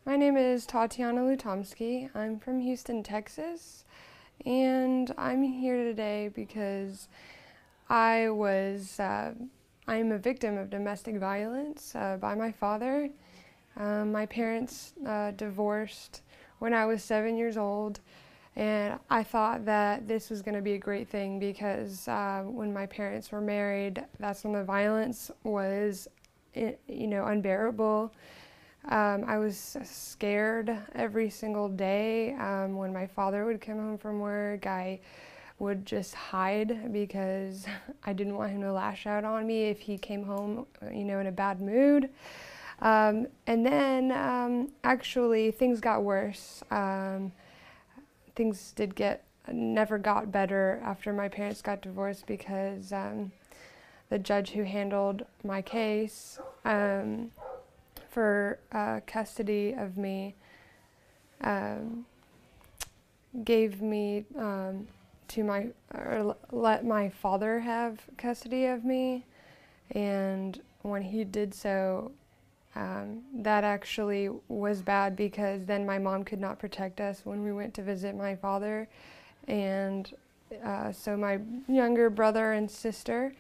My name is Tatiana Lutomski. I'm from Houston, Texas, and I'm here today because I'm a victim of domestic violence by my father. My parents divorced when I was 7 years old, and I thought that this was going to be a great thing because when my parents were married, that's when the violence was, unbearable. I was scared every single day. When my father would come home from work, I would just hide because I didn't want him to lash out on me if he came home, in a bad mood. And then actually things got worse. Things never got better after my parents got divorced because the judge who handled my case for custody of me gave me let my father have custody of me, and when he did so, that actually was bad because then my mom could not protect us when we went to visit my father, and so my younger brother and sister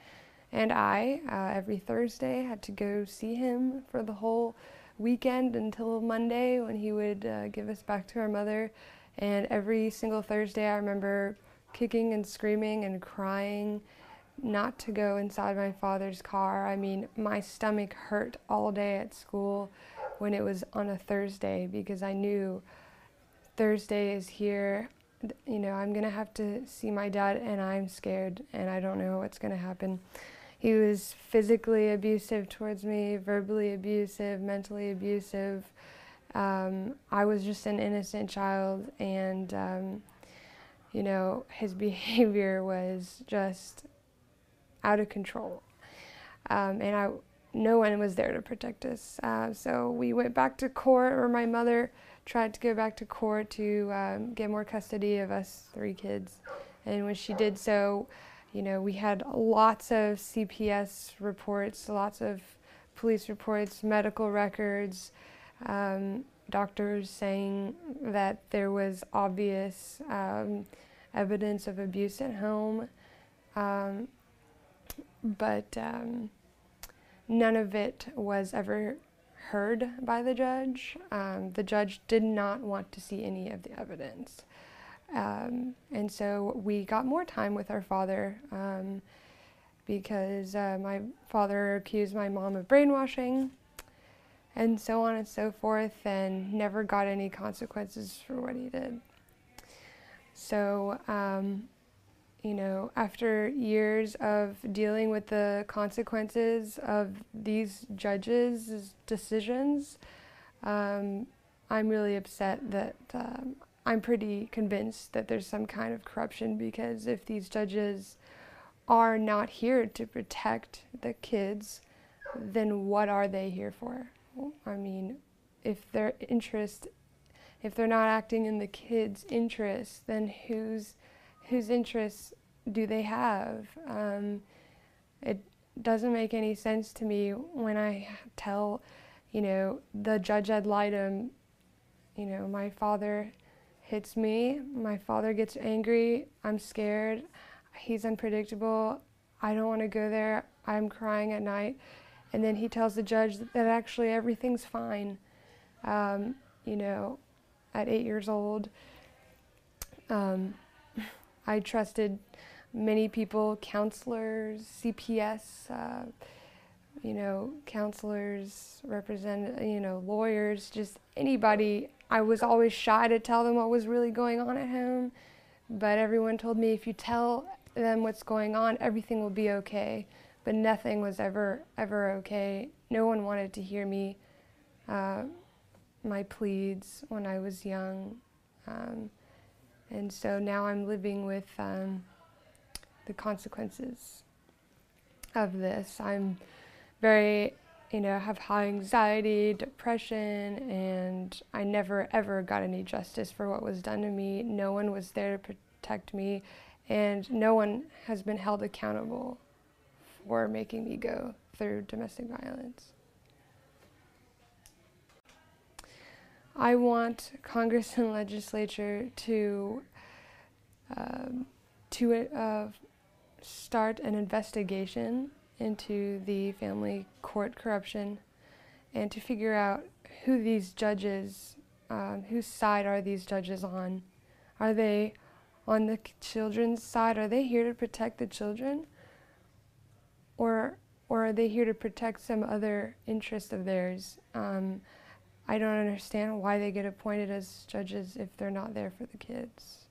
and I, every Thursday, had to go see him for the whole weekend until Monday when he would give us back to our mother. And every single Thursday, I remember kicking and screaming and crying not to go inside my father's car. I mean, my stomach hurt all day at school when it was on a Thursday because I knew Thursday is here. I'm going to have to see my dad, and I'm scared, and I don't know what's going to happen. He was physically abusive towards me, verbally abusive, mentally abusive. I was just an innocent child, and, his behavior was just out of control. And no one was there to protect us. So we went back to court, or my mother tried to go back to court to get more custody of us 3 kids. And when she did so, we had lots of CPS reports, lots of police reports, medical records, doctors saying that there was obvious evidence of abuse at home, but none of it was ever heard by the judge. The judge did not want to see any of the evidence. And so we got more time with our father because my father accused my mom of brainwashing and so on and so forth, and never got any consequences for what he did. So, after years of dealing with the consequences of these judges' decisions, I'm really upset that I'm pretty convinced that there's some kind of corruption, because if these judges are not here to protect the kids, then what are they here for? I mean, if they're not acting in the kids' interests, then whose interests do they have? It doesn't make any sense to me when I tell, the judge ad litem, my father hits me, my father gets angry, I'm scared, he's unpredictable, I don't want to go there, I'm crying at night, and then he tells the judge that actually everything's fine. At 8 years old, I trusted many counselors, CPS, counselors, lawyers, just anybody. I was always shy to tell them what was really going on at home, but everyone told me if you tell them what's going on, everything will be okay. But nothing was ever okay. No one wanted to hear me, my pleads when I was young. And so now I'm living with the consequences of this. I'm very, have high anxiety, depression, and I never ever got any justice for what was done to me. No one was there to protect me, and no one has been held accountable for making me go through domestic violence. I want Congress and legislature to start an investigation into the family court corruption and to figure out who these judges, whose side are these judges on. Are they on the children's side? Are they here to protect the children? Or are they here to protect some other interest of theirs? I don't understand why they get appointed as judges if they're not there for the kids.